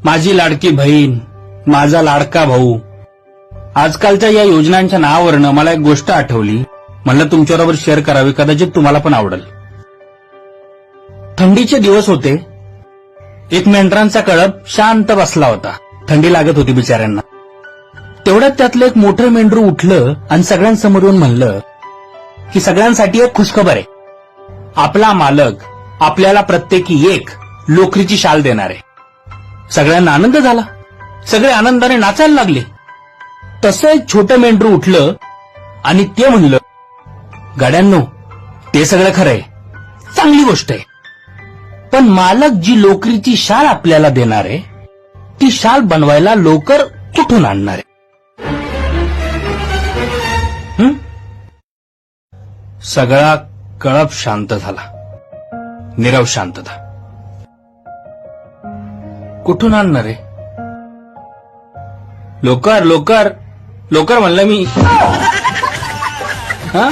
माझी लाडकी बहीण, माझा लाडका भाऊ. आजकालच्या या योजनांच्या नावावरनं मला एक गोष्ट आठवली, म्हणलं तुमच्याबरोबर शेअर करावी, कदाचित तुम्हाला पण आवडेल. थंडीचे दिवस होते. एक मेंढरांचा कळप शांत बसला होता. थंडी लागत होती बिचाऱ्यांना. तेवढ्यात त्यातलं एक मोठं मेंढरू उठलं आणि सगळ्यांसमोर येऊन म्हणलं की सगळ्यांसाठी एक खुशखबर आहे. आपला मालक आपल्याला प्रत्येकी एक लोकरीची शाल देणार आहे. सगळ्यांना आनंद झाला. सगळे आनंदाने नाचायला लागले. तसं एक छोटं मेंढरू उठलं आणि ते म्हणलं, गाड्यांनो, ते सगळं खरंय, चांगली गोष्ट आहे, पण मालक जी लोकरीची शाल आपल्याला देणार आहे ती शाल बनवायला लोकर कुठून आणणार आहे? सगळा कळप शांत झाला. नीरव शांतता. कुठून आणणार आहे? लोकर लोकर लोकर म्हणलं मी. हा